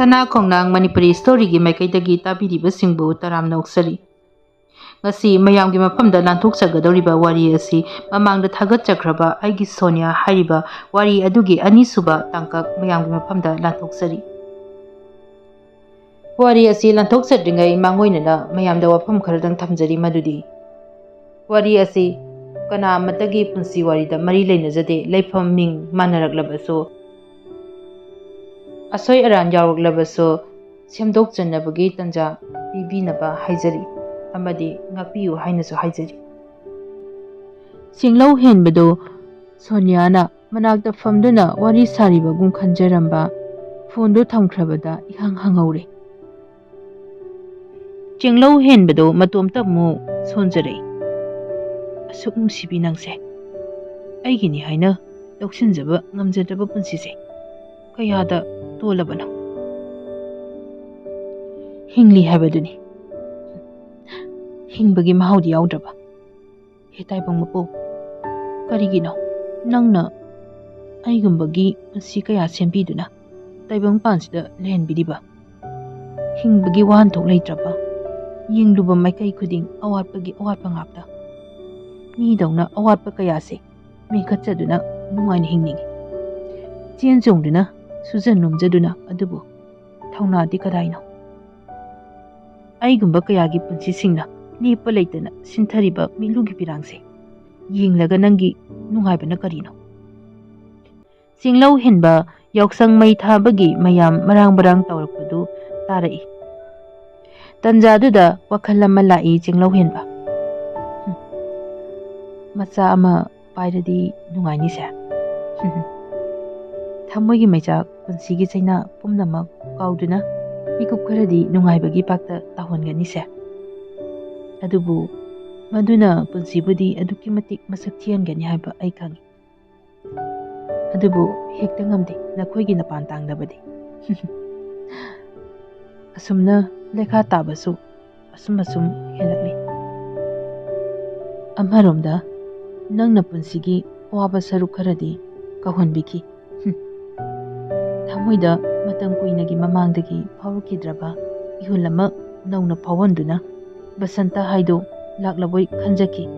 Sana Khongnang Manipuri Story gi maikaidagi tabiribasingbu taramna oksari. Ngasi mayamgi mafamda lanthoksagadoriba wari asi mamangda thagatchakraba aigi Sonia hariba wari adugi anisuba tangkak mayamgi mafamda lanthoksari. Wari asi lanthoksadringai mangoinana mayamda wafam kharadang thamjari madudi. Wari asi kana matagi punsi warida mari leinajade leifam ming manaraklabaso asoi aran yauraklabaso semdok jannabagi tanja pibinaba haijari amadi ngapiyu hainasu haijari. Singlau henbado Soniana manakta famduna wari saribagum khanjaramba fondo thamkhrabada ihang hangaure. Singlau henbado matomta mu sonjare. Asuk nungsibi nangse aigini haina loksinjaba ngamjadaba punsise kayada tolabana hingli habaduni hingbagi mahaudi yaudaba hetaibang mapo karigino nangna aigumbagi punsi kaya sembiduna taibang pansida lehenbidiba hingbagi wahanthok leitraba yingluba maikai khuding awatpagi awatpa ngapta mi dawna awatpa kayase mekhatchaduna nungaina hingningi chenjongduna sujan nomjaduna adubu thaunadi kadaino aigumba kayagi punsisingna lepa leitana sinthariba milugi pirangse yinglaga nangi nungaibana karino. Singlau henba yauksang mai thabagi mayam marang-barang tawrakpadu tarai. Tanjaduda wakhal ama lai singlau henba. Macha ama pairadi nungaini se. Thamoigi maichak punsigi chaina pumnamak kauduna mikup kharadi nungaibagi pakta tahongani se. Adubu maduna punsibudi aduki matik masak thiangani haiba ai khangi. Adubu hekta ngamde nakhoigi napan tangdabadi. Asumna lekha tabasu asum helakli. Amaromda nangna punsigi waba saruk kharadi kahonbiki. Thamoida matang kuinagi mamangdagi phawkidraba ihulama nauna phawanduna basanta haido laklaboi khanjaki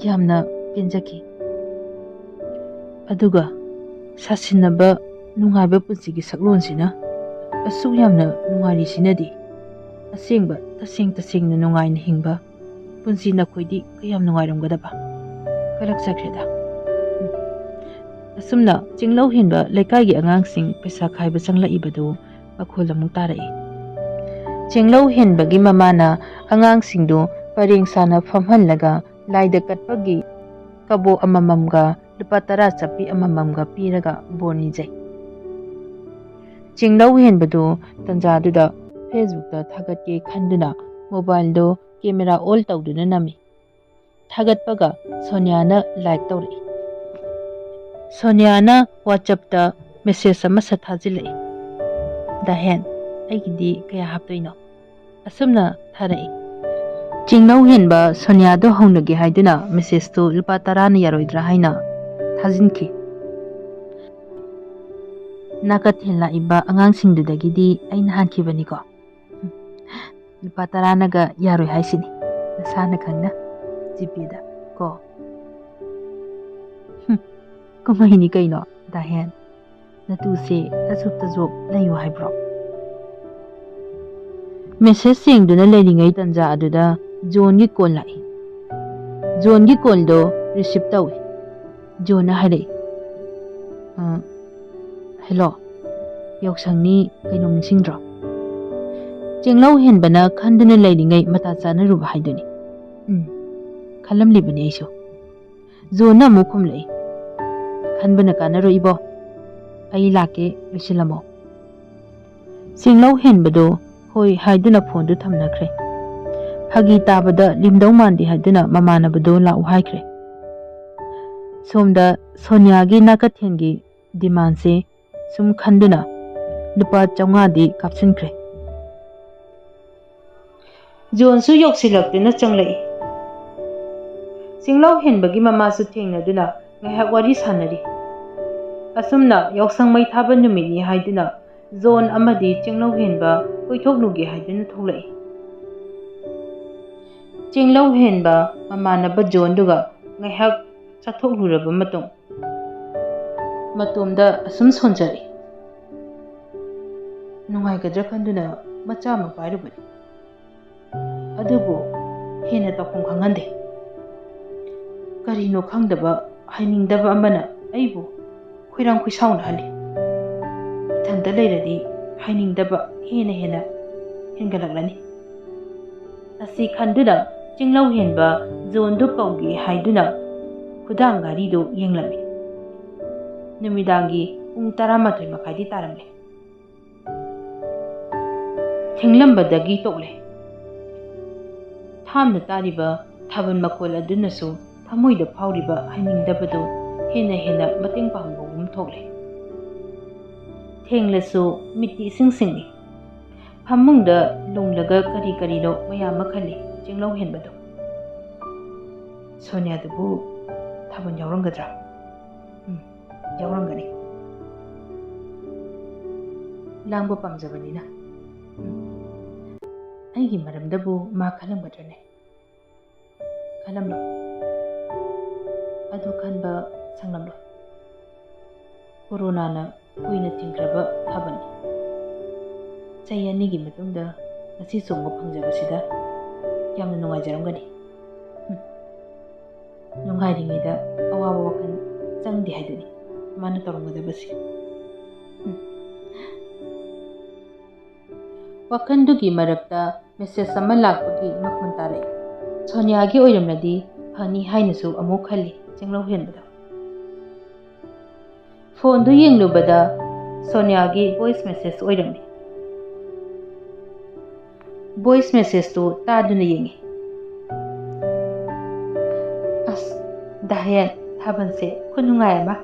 yamna penjaki aduga sasinaba nungaiba punsigi saklonsina asuk yamna nungari sinadi asengba tasengna nungaina hingba punsi nakhoi kayam nungairamgadaba kalak sakreda. Asumna Singlau henba lekai angangsing pesa khaiba changlaibadu makhol amuk tarai. Singlau henbagi mamana angangsingdu pareng sana famhanlaga laida katpagi kabo amamamga lupa 10 chapi amamamga piraga boni jai. Singlau henbadu tanjaduda Facebook da thagatke khanduna mobile do camera all tawduna nami. Thagatpaga Soniana like tawri. Soniana WhatsApp da message ama sathajilai. Dahen aigidi kaya haptoino. Asumna tharai. Singlau henba Sonia do haunagi haiduna message to lupa 10 na yaroidra haina thajinki. Nakathenla iba angangsingdudagidi aina hankhibani ko. Lupa 10 naga yaroi haisini. Nasana khangna GP da ko. Kumahini kaino dahen natuse tasuk layu haibro. Message singduna leiringai tanja aduda John gi call lai. John gi call do receive tawi. John harai. Hello. Yoksangni kainom ningsingdro. Singlau henbana khanduna leiringai mata chana ruba haiduni. Khalam libani aisu. John na mukhum lai. Khanbana kanaro ibo ai lake losilamo. Singlau henbado hoi haiduna phone du thamnakhre. Hagi tabada limdau mandi haiduna mamanabado lau haikre. Somda Sonia gi nakathengi demand se sum khanduna lupa 400 di kapsinkre. John su yoksilakduna changlai. Singlau henbagi mama su thengnaduna ngahak wari sanari. Asumna yoksang mai thaba numini haiduna ꯖꯣꯟ ꯑꯃꯗꯤ ꯆꯦꯡꯂꯧ ꯍꯦꯟꯕ ꯀꯣꯏꯊꯣꯛꯂꯨꯒꯦ ꯍꯥꯏꯗꯨꯅ ꯊꯣꯛꯂꯛꯏ꯫ ꯆꯦꯡꯂꯧ ꯍꯦꯟꯕ ꯃꯃꯥꯟꯅꯕ ꯖꯣꯟꯗꯨꯒ ꯉꯥꯏꯍꯥꯛ ꯆꯠꯊꯣꯛꯂꯨꯔꯕ ꯃꯇꯨꯡ ꯃꯇꯣꯝꯗ ꯑꯁꯨꯝ ꯁꯣꯟꯖꯔꯤ꯫ ꯅꯨꯡꯉꯥꯏꯒꯗ꯭ꯔꯥ ꯈꯟꯗꯨꯅ ꯃꯆꯥ ꯑꯃ ꯄꯥꯏꯔꯨꯕꯅꯤ, ꯑꯗꯨꯕꯨ ꯍꯦꯟꯅ ꯇꯧꯐꯝ ꯈꯪꯍꯟꯗꯦ꯫ ꯀꯔꯤꯅꯣ ꯈꯪꯗꯕ ꯍꯩꯅꯤꯡꯗꯕ ꯑꯃꯅ ꯑꯩꯕꯨ ꯈꯣꯏꯔꯥꯡ ꯈꯣꯏꯁꯥꯎꯅꯍꯜꯂꯤ꯫ ꯏꯊꯟꯇ ꯂꯩꯔꯗꯤ ꯍꯩꯅꯤꯡꯗꯕ ꯍꯦꯟꯅ ꯍꯦꯟꯒꯠꯂꯛꯂꯅꯤ꯫ ꯑꯁꯤ ꯈꯟꯗꯨꯅ ꯆꯤꯡꯂꯧ ꯍꯦꯟꯕ ꯖꯣꯟꯗꯨ ꯀꯧꯒꯦ ꯍꯥꯏꯗꯨꯅ ꯈꯨꯗꯥꯡ ꯘꯔꯤꯗꯨ ꯌꯦꯡꯂꯝꯃꯤ꯫ ꯅꯨꯃꯤꯗꯥꯡꯒꯤ ꯄꯨꯡ 11:30 ꯇꯥꯔꯝꯂꯦ꯫ ꯊꯦꯡꯂꯝꯕꯗꯒꯤ ꯇꯣꯛꯂꯦ꯫ ꯊꯥꯞꯅ ꯇꯥꯔꯤꯕ ꯊꯥꯕꯜ ꯃꯈꯣꯜ ꯑꯗꯨꯅꯁꯨ ꯊꯃꯣꯏꯗ ꯐꯥꯎꯔꯤꯕ ꯍꯩꯅꯤꯡꯗꯕꯗꯨ ꯍꯦꯟꯅ ꯃꯇꯦꯡ ꯄꯥꯡꯕꯒꯨꯝ ꯊꯣꯛꯂꯦ꯫ ꯊꯦꯡꯂꯁꯨ ꯃꯤꯠꯇꯤ ꯏꯁꯤꯡ ꯁꯤꯡꯏ꯫ ꯐꯃꯨꯡꯗ ꯂꯨꯡꯂꯒ ꯀꯔꯤꯅꯣ ꯃꯌꯥꯝ ꯑꯃ ꯈꯜꯂꯤ ꯆꯤꯡꯂꯧ ꯍꯦꯟꯕꯗꯨ꯫ ꯁꯣꯅꯤꯌꯥꯗꯨꯕꯨ ꯊꯥꯕꯜ ꯌꯥꯎꯔꯝꯒꯗ꯭ꯔꯥ? ꯌꯥꯎꯔꯝꯒꯅꯤ꯫ ꯂꯥꯡꯕ ꯄꯥꯝꯖꯕꯅꯤꯅ꯫ ꯑꯩꯒꯤ ꯃꯔꯝꯗꯕꯨ ꯃꯥ ꯈꯜꯂꯝꯒꯗ꯭ꯔꯅꯦ? ꯈꯜꯂꯝꯂꯣꯏ꯫ ꯑꯗꯨ ꯈꯟꯕ ꯁꯪꯂꯝꯂꯣꯏ꯫ ꯀꯣꯔꯣꯅꯥꯅ ꯀꯨꯏꯅ ꯊꯤꯡꯈ꯭ꯔꯕ ꯊꯥꯕꯜꯅꯤ꯫ ꯆꯍꯤ 2ꯒꯤ ꯃꯇꯨꯡꯗ ꯉꯁꯤ ꯆꯣꯡꯕ ꯐꯪꯖꯕꯁꯤꯗ ꯌꯥꯝꯅ ꯅꯨꯡꯉꯥꯏꯖꯔꯝꯒꯅꯤ꯫ ꯅꯨꯡꯉꯥꯏꯔꯤꯉꯩꯗ ꯑꯋꯥꯕ ꯋꯥꯈꯜ ꯆꯪꯗꯦ ꯍꯥꯏꯗꯨꯅꯤ ꯃꯥꯅ ꯇꯧꯔꯝꯒꯗꯕꯁꯤ꯫ ꯋꯥꯈꯜꯗꯨꯒꯤ ꯃꯔꯛꯇ ꯃꯦꯁꯦꯖ ꯑꯃ ꯂꯥꯛꯄꯒꯤ ꯃꯈꯣꯟ ꯇꯥꯔꯛꯏ꯫ ꯁꯣꯅꯤꯌꯥꯒꯤ ꯑꯣꯏꯔꯝꯂꯗꯤ ꯐꯅꯤ ꯍꯥꯏꯅꯁꯨ ꯑꯃꯨꯛ ꯈꯜꯂꯤ ꯆꯤꯡꯂꯧ ꯍꯦꯟꯕꯗ꯫ ꯐꯣꯟꯗꯨ ꯌꯦꯡꯂꯨꯕꯗ ꯁꯣꯅꯤꯌꯥꯒꯤ ꯚꯣꯏꯁ ꯃꯦꯁꯦꯖ ꯑꯣꯏꯔꯝꯃꯤ꯫ ꯚꯣꯏꯁ ꯃꯦꯁꯦꯖꯇꯨ ꯇꯥꯗꯨꯅ ꯌꯦꯡꯉꯤ꯫ ꯑꯁ ꯗꯥꯍꯦꯟ, ꯊꯥꯕꯜꯁꯦ ꯈꯨꯅꯨꯡꯉꯥꯏ ꯑꯃ,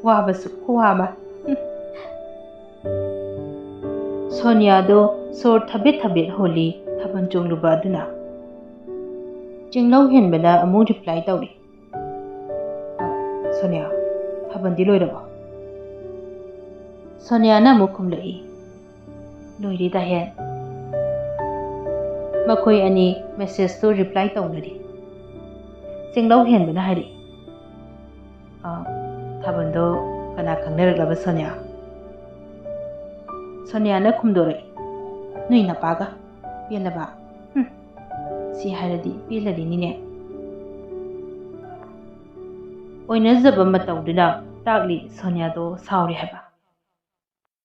ꯋꯥꯕꯁꯨ ꯈꯨꯋꯥ ꯑꯃ꯫ ꯁꯣꯅꯤꯌꯥꯗꯣ ꯁꯣꯔ ꯊꯕꯦꯠ ꯍꯣꯜꯂꯤ ꯊꯥꯕꯜ ꯆꯣꯡꯂꯨꯕ ꯑꯗꯨꯅ꯫ ꯆꯤꯡꯂꯧ ꯍꯦꯟꯕꯅ ꯑꯃꯨꯛ ꯔꯤꯄ꯭ꯂꯥꯏ ꯇꯧꯔꯤ꯫ ꯁꯣꯅꯤꯌꯥ, ꯊꯥꯕꯜꯗꯤ ꯂꯣꯏꯔꯕꯣ? ꯁꯣꯅꯤꯌꯥꯅ ꯑꯃꯨꯛ ꯈꯨꯝꯂꯛꯏ꯫ ꯂꯣꯏꯔꯦ ꯗꯥꯍꯦꯟ꯫ ꯃꯈꯣꯏ ꯑꯅꯤ ꯃꯦꯁꯦꯖꯇꯨ ꯔꯤꯄ꯭ꯂꯥꯏ ꯇꯧꯅꯔꯤ꯫ ꯆꯤꯡꯂꯧ ꯍꯦꯟꯕꯅ ꯍꯥꯏꯔꯛꯏ꯫ ꯊꯥꯕꯜꯗꯣ ꯀꯅꯥ ꯈꯪꯅꯔꯛꯂꯕ ꯁꯣꯅꯤꯌꯥ? ꯁꯣꯅꯤꯌꯥꯅ ꯈꯨꯝꯗꯣꯔꯛꯏ꯫ ꯅꯣꯏ ꯅꯄꯥꯒ꯫ ꯄꯦꯜꯂꯕ? ꯁꯤ ꯍꯥꯏꯔꯗꯤ ꯄꯦꯜꯂꯔꯤꯅꯤꯅꯦ꯫ ꯑꯣꯏꯅꯖꯕ ꯃꯇꯧꯗꯨꯅ ꯇꯥꯛꯂꯤ ꯁꯣꯅꯤꯌꯥꯗꯣ ꯁꯥꯎꯔꯦ ꯍꯥꯏꯕ꯫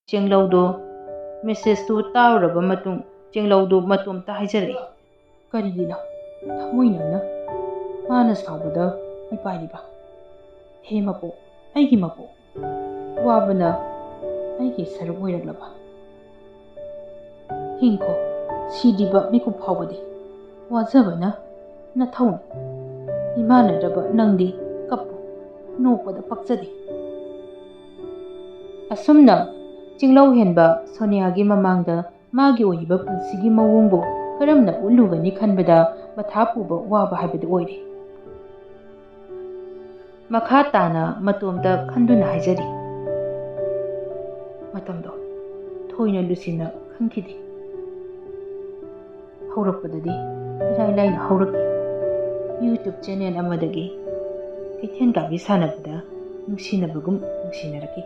ꯆꯦꯡꯂꯧꯗꯣ ꯃꯦꯁꯦꯖꯇꯨ ꯇꯥꯔꯨꯔꯕ ꯃꯇꯨꯡ ꯆꯦꯡꯂꯧꯗꯨ ꯃꯇꯣꯝꯇ ꯍꯥꯏꯖꯔꯛꯏ꯫ ꯀꯔꯤꯒꯤꯅꯣ ꯊꯃꯣꯏꯅꯅ ꯃꯥꯅ ꯁꯥꯎꯕꯗ ꯑꯩ ꯄꯥꯏꯔꯤꯕ? ꯍꯦ ꯃꯄꯣꯛ, ꯑꯩꯒꯤ ꯃꯄꯣꯛ, ꯋꯥꯕꯅ ꯑꯩꯒꯤ ꯁꯔꯨꯛ ꯑꯣꯏꯔꯛꯂꯕ? ꯍꯤꯡꯈꯣ, ꯁꯤꯗ꯭ꯔꯤꯕ ꯃꯤꯀꯨꯞ ꯐꯥꯎꯕꯗꯤ ꯋꯥꯖꯕꯅ ꯅꯊꯧꯅꯤ꯫ ꯏꯃꯥꯟꯅꯗ꯭ꯔꯕ ꯅꯪꯗꯤ ꯀꯞꯄꯨ, ꯅꯣꯛꯄꯗ ꯄꯛꯆꯗꯦ꯫ ꯑꯁꯨꯝꯅ ꯆꯤꯡꯂꯧ ꯍꯦꯟꯕ ꯁꯣꯅꯤꯌꯥꯒꯤ ꯃꯃꯥꯡꯗ ꯃꯥꯒꯤ ꯑꯣꯏꯔꯤꯕ ꯄꯨꯟꯁꯤꯒꯤ ꯃꯑꯣꯡꯕꯨ ꯀꯔꯝꯅ ꯎꯠꯂꯨꯒꯅꯤ ꯈꯟꯕꯗ ꯃꯊꯥ ꯄꯨꯕ ꯋꯥꯕ ꯍꯥꯏꯕꯗꯨ ꯑꯣꯏꯔꯦ꯫ ꯃꯈꯥ ꯇꯥꯅ ꯃꯇꯣꯝꯇ ꯈꯟꯗꯨꯅ ꯍꯥꯏꯖꯔꯤ꯫ ꯃꯇꯝꯗꯣ ꯊꯣꯏꯅ ꯂꯨꯁꯤꯟꯅ ꯈꯟꯈꯤꯗꯦ꯫ ꯍꯧꯔꯛꯄꯗꯗꯤ ꯏꯔꯥꯏ ꯂꯥꯏꯅ ꯍꯧꯔꯛꯈꯤ꯫ ꯌꯨꯇ꯭ꯌꯨꯕ ꯆꯦꯅꯦꯜ ꯑꯃꯗꯒꯤ ꯀꯩꯊꯦꯜ ꯀꯥꯕꯤ ꯁꯥꯟꯅꯕꯗ ꯅꯨꯡꯁꯤꯅꯕꯒꯨꯝ ꯅꯨꯡꯁꯤꯅꯔꯛꯈꯤ꯫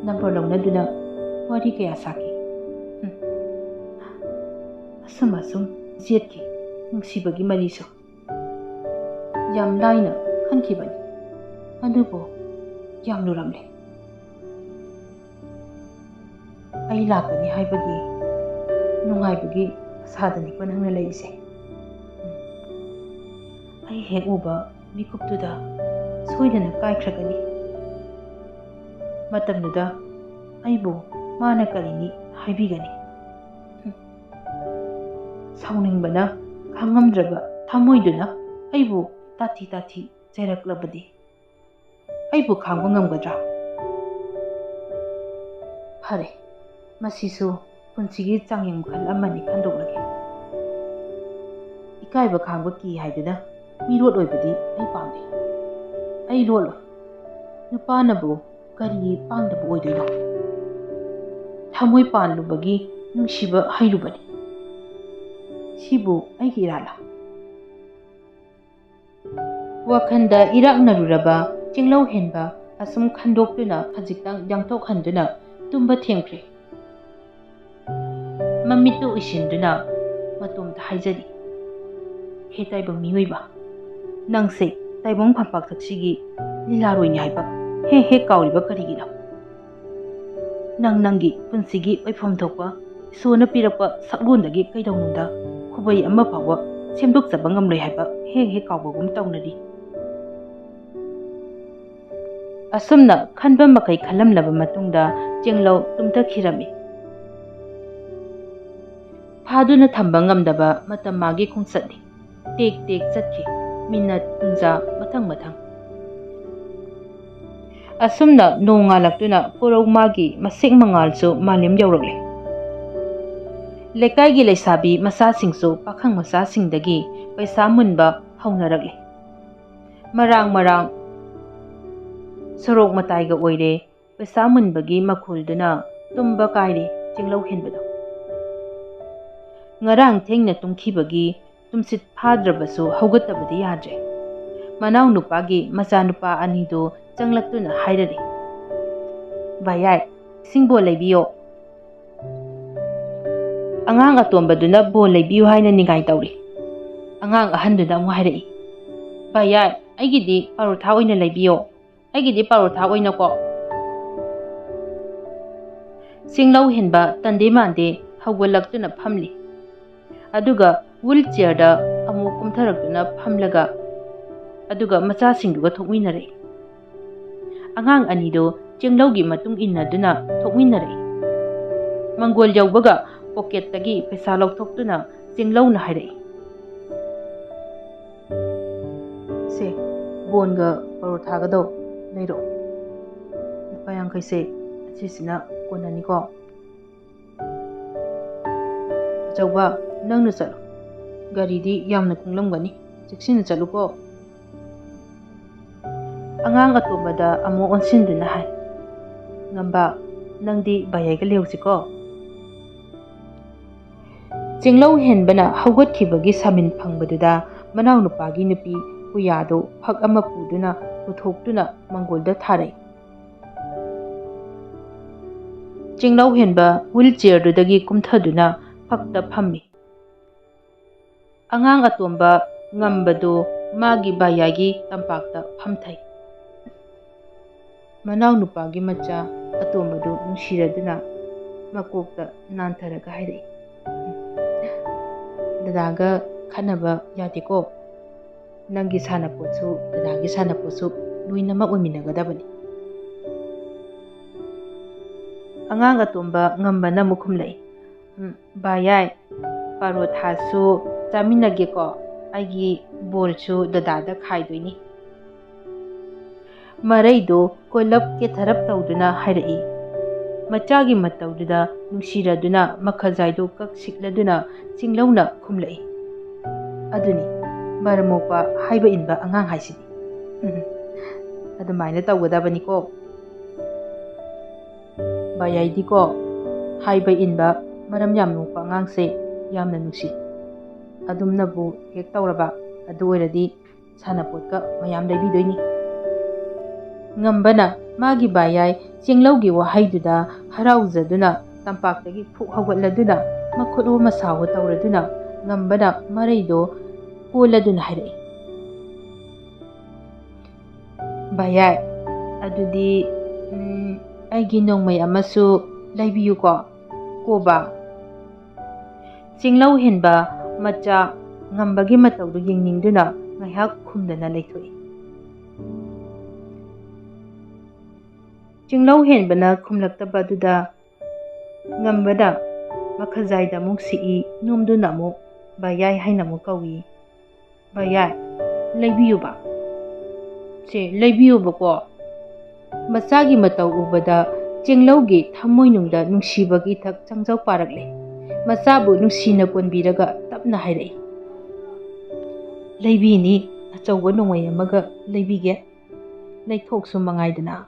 ꯅꯝꯕꯔ ꯂꯧꯅꯗꯨꯅ ꯋꯥꯔꯤ ꯀꯌꯥ ꯁꯥꯈꯤ꯫ ꯑꯁꯨꯝ ꯌꯦꯠꯈꯤ ꯅꯨꯡꯁꯤꯕꯒꯤ ꯃꯔꯤꯁꯨ꯫ ꯌꯥꯝ ꯂꯥꯏꯅ ꯈꯟꯈꯤꯕꯅꯤ, ꯑꯗꯨꯕꯨ ꯌꯥꯝ ꯂꯨꯔꯝꯂꯦ꯫ ꯑꯩ ꯂꯥꯛꯀꯅꯤ ꯍꯥꯏꯕꯒꯤ ꯅꯨꯡꯉꯥꯏꯕꯒꯤ ꯑꯁꯥꯗꯅꯤꯀꯣ ꯅꯪꯅ ꯂꯩꯔꯤꯁꯦ꯫ ꯑꯩ ꯍꯦꯛ ꯎꯕ ꯃꯤꯀꯨꯞꯇꯨꯗ ꯁꯣꯏꯗꯅ ꯀꯥꯏꯈ꯭ꯔꯒꯅꯤ꯫ ꯃꯇꯝꯗꯨꯗ ꯑꯩꯕꯨ ꯃꯥꯅ ꯀꯔꯤꯅꯤ ꯍꯥꯏꯕꯤꯒꯅꯤ? ꯁꯥꯎꯅꯤꯡꯕꯅ ꯈꯥꯡꯉꯝꯗ꯭ꯔꯕ ꯊꯃꯣꯏꯗꯨꯅ ꯑꯩꯕꯨ ꯇꯥꯊꯤ ꯆꯩꯔꯛꯂꯕꯗꯤ ꯑꯩꯕꯨ ꯈꯥꯡꯕ ꯉꯝꯒꯗ꯭ꯔꯥ? ꯐꯔꯦ, ꯃꯁꯤꯁꯨ ꯄꯨꯟꯁꯤꯒꯤ ꯆꯥꯡꯌꯦꯡ ꯃꯈꯜ ꯑꯃꯅꯤ ꯈꯟꯗꯣꯛꯂꯒꯦ꯫ ꯏꯀꯥꯏꯕ ꯈꯥꯡꯕ ꯀꯤ ꯍꯥꯏꯗꯨꯅ ꯃꯤꯔꯣꯠ ꯑꯣꯏꯕꯗꯤ ꯑꯩ ꯄꯥꯝꯗꯦ꯫ ꯑꯩ ꯂꯣꯠꯂꯣꯏ꯫ ꯅꯨꯄꯥꯅꯕꯨ ꯀꯔꯤ ꯄꯥꯡꯗꯕ ꯑꯣꯏꯗꯣꯏꯅꯣ? ꯊꯃꯣꯏ ꯄꯥꯟꯂꯨꯕꯒꯤ ꯅꯨꯡꯁꯤꯕ ꯍꯩꯔꯨꯕꯅꯤ꯫ ꯁꯤꯕꯨ ꯑꯩꯒꯤ ꯏꯔꯥꯜꯂꯥ? ꯋꯥꯈꯜꯗ ꯏꯔꯥꯛꯅꯔꯨꯔꯕ ꯆꯤꯡꯂꯧꯍꯦꯟꯕ ꯑꯁꯨꯝ ꯈꯟꯗꯣꯛꯇꯨꯅ ꯈꯖꯤꯛꯇꯪ ꯌꯥꯡꯊꯣꯛꯍꯟꯗꯨꯅ ꯇꯨꯝꯕ ꯊꯦꯡꯈ꯭ꯔꯦ꯫ ꯃꯃꯤꯠꯇꯨ ꯎꯏꯁꯤꯟꯗꯨꯅ ꯃꯇꯣꯝꯇ ꯍꯥꯏꯖꯔꯤ, ꯍꯦ ꯇꯥꯏꯕꯪ ꯃꯤꯑꯣꯏꯕ, ꯅꯪꯁꯦ ꯇꯥꯏꯕꯪ ꯐꯝꯄꯥꯛꯊꯛꯁꯤꯒꯤ ꯂꯤꯂꯥꯔꯣꯏꯅꯤ ꯍꯥꯏꯕ ꯍꯦꯛ ꯍꯦꯛ ꯀꯥꯎꯔꯤꯕ ꯀꯔꯤꯒꯤꯅꯣ? ꯅꯪꯒꯤ ꯄꯨꯟꯁꯤꯒꯤ ꯑꯣꯏꯐꯝ ꯊꯣꯛꯄ ꯏꯁꯣꯔꯅ ꯄꯤꯔꯛꯄ ꯁꯛꯂꯣꯟꯗꯒꯤ ꯀꯩꯗꯧꯅꯨꯡꯗ ꯈꯨꯕꯩ ꯑꯃ ꯐꯥꯎꯕ ꯁꯦꯝꯗꯣꯛꯆꯕ ꯉꯝꯂꯣꯏ ꯍꯥꯏꯕ ꯍꯦꯛ ꯍꯦꯛ ꯀꯥꯎꯕꯒꯨꯝ ꯇꯧꯅꯔꯤ꯫ ꯑꯁꯨꯝꯅ ꯈꯟꯕ ꯃꯈꯩ ꯈꯜꯂꯝꯂꯕ ꯃꯇꯨꯡꯗ ꯆꯦꯡꯂꯧ ꯇꯨꯝꯊꯈꯤꯔꯝꯃꯤ꯫ ꯐꯥꯗꯨꯅ ꯊꯝꯕ ꯉꯝꯗꯕ ꯃꯇꯝ ꯃꯥꯒꯤ ꯈꯣꯡꯆꯠꯅꯤ꯫ ꯇꯦꯛ ꯇꯦꯛ ꯆꯠꯈꯤ, ꯃꯤꯅꯠ ꯄꯨꯡꯖꯥ ꯃꯊꯪ ꯃꯊꯪ꯫ ꯑꯁꯨꯝꯅ ꯅꯣꯡꯉꯥꯜꯂꯛꯇꯨꯅ ꯀꯣꯔꯧ ꯃꯥꯒꯤ ꯃꯁꯦꯛ ꯃꯉꯥꯜꯁꯨ ꯃꯥꯂꯦꯝ ꯌꯧꯔꯛꯂꯦ꯫ ꯂꯩꯀꯥꯏꯒꯤ ꯂꯩꯁꯥꯕꯤ ꯃꯆꯥꯁꯤꯡꯁꯨ ꯄꯥꯈꯪ ꯃꯆꯥꯁꯤꯡꯗꯒꯤ ꯄꯩꯁꯥ ꯃꯨꯟꯕ ꯍꯧꯅꯔꯛꯂꯦ꯫ ꯃꯔꯥꯡ ꯃꯔꯥꯡ ꯁꯣꯔꯣꯛ ꯃꯇꯥꯏꯒ ꯑꯣꯏꯔꯦ꯫ ꯄꯩꯁꯥ ꯃꯨꯟꯕꯒꯤ ꯃꯈꯣꯜꯗꯨꯅ ꯇꯨꯝꯕ ꯀꯥꯏꯔꯦ ꯆꯤꯡꯂꯧꯍꯦꯟꯕꯗꯣ꯫ ꯉꯔꯥꯡ ꯊꯦꯡꯅ ꯇꯨꯝꯈꯤꯕꯒꯤ ꯇꯨꯝꯁꯤꯠ ꯐꯥꯗ꯭ꯔꯕꯁꯨ ꯍꯧꯒꯠꯇꯕꯗꯤ ꯌꯥꯗ꯭ꯔꯦ꯫ ꯃꯅꯥꯎ ꯅꯨꯄꯥꯒꯤ ꯃꯆꯥꯅꯨꯄꯥ ꯑꯅꯤꯗꯨ ꯆꯪꯂꯛꯇꯨꯅ ꯍꯥꯏꯔꯔꯤ, ꯚꯥꯌꯥꯏ, ꯏꯁꯤꯡ ꯕꯣꯜ ꯂꯩꯕꯤꯌꯣ꯫ ꯑꯉꯥꯡ ꯑꯇꯣꯝꯕꯗꯨꯅ ꯕꯣꯜ ꯂꯩꯕꯤꯌꯨ ꯍꯥꯏꯅ ꯅꯤꯡꯉꯥꯏ ꯇꯧꯔꯤ꯫ ꯑꯉꯥꯡ ꯑꯍꯟꯗꯨꯅ ꯑꯃꯨꯛ ꯍꯥꯏꯔꯛꯏ, ꯚꯥꯌꯥꯏ, ꯑꯩꯒꯤꯗꯤ ꯄꯥꯔꯣꯊꯥ ꯑꯣꯏꯅ ꯂꯩꯕꯤꯌꯣ, ꯑꯩꯒꯤꯗꯤ ꯄꯥꯔꯣꯊꯥ ꯑꯣꯏꯅꯀꯣ꯫ ꯆꯤꯡꯂꯧꯍꯦꯟꯕ ꯇꯟꯗꯦ ꯃꯥꯟꯗꯦ ꯍꯧꯒꯠꯂꯛꯇꯨꯅ ꯐꯝꯂꯤ꯫ ꯑꯗꯨꯒ ꯋꯤꯜ ꯆꯤꯌꯔꯗ ꯑꯃꯨꯛ ꯀꯨꯝꯊꯔꯛꯇꯨꯅ ꯐꯝꯂꯒ ꯑꯗꯨꯒ ꯃꯆꯥꯁꯤꯡꯗꯨꯒ ꯊꯣꯛꯃꯤꯟꯅꯔꯛꯏ꯫ ꯑꯉꯥꯡ ꯑꯅꯤꯗꯨ ꯆꯦꯡꯂꯧꯒꯤ ꯃꯇꯨꯡ ꯏꯟꯅꯗꯨꯅ ꯊꯣꯛꯃꯤꯟꯅꯔꯛꯏ꯫ ꯃꯪꯒꯣꯜ ꯌꯧꯕꯒ ꯄꯣꯀꯦꯠꯇꯒꯤ ꯄꯩꯁꯥ ꯂꯧꯊꯣꯛꯇꯨꯅ ꯆꯦꯡꯂꯧꯅ ꯍꯥꯏꯔꯛꯏ, ꯁꯦ, ꯕꯣꯟꯒ ꯄꯔꯣꯊꯥꯒꯗꯣ ꯂꯩꯔꯛꯑꯣ꯫ ꯂꯨꯄꯥ 50ꯁꯦ ꯑꯁꯤꯁꯤꯅ ꯀꯣꯟꯅꯅꯤꯀꯣ꯫ ꯑꯆꯧꯕ, ꯅꯪꯅ ꯆꯠꯂꯣ, ꯒꯥꯔꯤꯗꯤ ꯌꯥꯝꯅ ꯀꯨꯡꯂꯝꯒꯅꯤ, ꯆꯦꯛꯁꯤꯟꯅ ꯆꯠꯂꯨꯀꯣ꯫ ꯑꯉꯥꯡ ꯑꯇꯣꯝꯕꯗ ꯑꯃꯨꯛ ꯑꯣꯟꯁꯤꯟꯗꯨꯅ ꯍꯥꯏ, ꯉꯝꯕ, ꯅꯪꯗꯤ ꯚꯥꯌꯥꯏꯒ ꯂꯩꯍꯧꯁꯤꯀꯣ꯫ ꯆꯤꯡꯂꯧꯍꯦꯟꯕꯅ ꯍꯧꯒꯠꯈꯤꯕꯒꯤ ꯁꯥꯃꯤꯟ ꯐꯪꯕꯗꯨꯗ ꯃꯅꯥꯎ ꯅꯨꯄꯥꯒꯤ ꯅꯨꯄꯤ ꯄꯨꯌꯥꯗꯨ ꯐꯛ ꯑꯃ ꯄꯨꯗꯨꯅ ꯄꯨꯊꯣꯛꯇꯨꯅ ꯃꯪꯒꯣꯜꯗ ꯊꯥꯔꯛꯏ꯫ ꯆꯤꯡꯂꯧꯍꯦꯟꯕ ꯋꯤꯜ ꯆꯤꯌꯔꯗꯨꯗꯒꯤ ꯀꯨꯝꯊꯗꯨꯅ ꯐꯛꯇ ꯐꯝꯃꯤ꯫ ꯑꯉꯥꯡ ꯑꯇꯣꯝꯕ ꯉꯝꯕꯗꯨ ꯃꯥꯒꯤ ꯚꯥꯌꯥꯏꯒꯤ ꯇꯝꯄꯥꯛꯇ ꯐꯝꯊꯩ꯫ ꯃꯅꯥꯎ ꯅꯨꯄꯥꯒꯤ ꯃꯆꯥ ꯑꯇꯣꯝꯕꯗꯨ ꯅꯨꯡꯁꯤꯔꯗꯨꯅ ꯃꯀꯣꯛꯇ ꯅꯥꯟꯊꯔꯒ ꯍꯥꯏꯔꯛꯏ, ꯗꯗꯥꯒ ꯈꯠꯅꯕ ꯌꯥꯗꯦꯀꯣ꯫ ꯅꯪꯒꯤ ꯁꯥꯟꯅꯄꯣꯠꯁꯨ ꯗꯗꯥꯒꯤ ꯁꯥꯟꯅꯄꯣꯠꯁꯨ ꯂꯣꯏꯅꯃꯛ ꯑꯣꯏꯃꯤꯟꯅꯒꯗꯕꯅꯤ꯫ ꯑꯉꯥꯡ ꯑꯇꯣꯝꯕ ꯉꯝꯕꯅ ꯑꯃꯨꯛ ꯈꯨꯝꯂꯛꯏ, ꯚꯥꯌꯥꯏ, ꯄꯥꯔꯣꯊꯥꯁꯨ ꯆꯥꯃꯤꯟꯅꯒꯦꯀꯣ, ꯑꯩꯒꯤ ꯕꯣꯜꯁꯨ ꯗꯗꯥꯗ ꯈꯥꯏꯗꯣꯏꯅꯤ꯫ ꯃꯔꯩꯗꯨ ꯀꯣꯏꯂꯞ ꯀꯦꯊꯔꯞ ꯇꯧꯗꯨꯅ ꯍꯥꯏꯔꯛꯏ꯫ ꯃꯆꯥꯒꯤ ꯃꯇꯧꯗꯨꯗ ꯅꯨꯡꯁꯤꯔꯗꯨꯅ ꯃꯈꯖꯥꯏꯗꯨ ꯀꯛ ꯁꯤꯛꯂꯗꯨꯅ ꯆꯤꯡꯂꯧꯅ ꯈꯨꯝꯂꯛꯏ, ꯑꯗꯨꯅꯤ ꯃꯔꯝ ꯃꯣꯛꯄ ꯍꯥꯏꯕ ꯏꯟꯕ ꯑꯉꯥꯡ ꯍꯥꯏꯁꯤꯗꯤ꯫ ꯑꯗꯨꯃꯥꯏꯅ ꯇꯧꯒꯗꯕꯅꯤꯀꯣ ꯚꯥꯌꯥꯏꯗꯤꯀꯣ, ꯍꯥꯏꯕ ꯏꯟꯕ ꯃꯔꯝ ꯌꯥꯝ ꯃꯣꯛꯄ ꯑꯉꯥꯡꯁꯦ ꯌꯥꯝꯅ ꯅꯨꯡꯁꯤ꯫ ꯑꯗꯨꯝꯅꯕꯨ ꯍꯦꯛ ꯇꯧꯔꯕ ꯑꯗꯨ ꯑꯣꯏꯔꯗꯤ ꯁꯥꯟꯅꯄꯣꯠꯀ ꯃꯌꯥꯝ ꯂꯩꯕꯤꯗꯣꯏꯅꯤ꯫ ꯉꯝꯕꯅ ꯃꯥꯒꯤ ꯚꯥꯌꯥꯏ ꯆꯦꯡꯂꯧꯒꯤ ꯋꯥꯍꯩꯗꯨꯗ ꯍꯔꯥꯎꯖꯗꯨꯅ ꯇꯝꯄꯥꯛꯇꯒꯤ ꯐꯨꯛ ꯍꯧꯒꯠꯂꯗꯨꯅ ꯃꯈꯨꯠꯍꯣ ꯃꯁꯥꯍꯣ ꯇꯧꯔꯗꯨꯅ ꯉꯝꯕꯅ ꯃꯔꯩꯗꯣ ꯀꯣꯜꯂꯗꯨꯅ ꯍꯥꯏꯔꯛꯏ, ꯚꯥꯌꯥꯏ, ꯑꯗꯨꯗꯤ ꯑꯩꯒꯤ ꯅꯣꯡꯃꯩ ꯑꯃꯁꯨ ꯂꯩꯕꯤꯌꯨꯀꯣ ꯀꯣꯕ꯫ ꯆꯤꯡꯂꯧꯍꯦꯟꯕ ꯃꯆꯥ ꯉꯝꯕꯒꯤ ꯃꯇꯧꯗꯨ ꯌꯦꯡꯅꯤꯡꯗꯨꯅ ꯉꯥꯏꯍꯥꯛ ꯈꯨꯝꯗꯅ ꯂꯩꯊꯣꯛꯏ꯫ ꯆꯤꯡꯂꯧꯍꯦꯟꯕꯅ ꯈꯨꯝꯂꯛꯇꯕꯗꯨꯗ ꯉꯝꯕꯅ ꯃꯈꯖꯥꯏꯗ ꯑꯃꯨꯛ ꯁꯤꯛꯏ, ꯅꯣꯝꯗꯨꯅ ꯑꯃꯨꯛ ꯚꯥꯌꯥꯏ ꯍꯥꯏꯅ ꯑꯃꯨꯛ ꯀꯧꯏ꯫ ꯚꯥꯌꯥꯏ, ꯂꯩꯕꯤꯌꯨꯕ, ꯁꯦ ꯂꯩꯕꯤꯌꯨꯕꯀꯣ꯫ ꯃꯆꯥꯒꯤ ꯃꯇꯧ ꯎꯕꯗ ꯆꯦꯡꯂꯧꯒꯤ ꯊꯃꯣꯏꯅꯨꯡꯗ ꯅꯨꯡꯁꯤꯕꯒꯤ ꯏꯊꯛ ꯆꯪꯖꯧ ꯄꯥꯔꯛꯂꯦ꯫ ꯃꯆꯥꯕꯨ ꯅꯨꯡꯁꯤꯅ ꯀꯣꯟꯕꯤꯔꯒ ꯇꯞꯅ ꯍꯥꯏꯔꯛꯏ, ꯂꯩꯕꯤꯅꯤ, ꯑꯆꯧꯕ ꯅꯣꯡꯃꯩ ꯑꯃꯒ ꯂꯩꯕꯤꯒꯦ, ꯂꯩꯊꯣꯛꯁꯨ ꯃꯉꯥꯏꯗꯅ꯫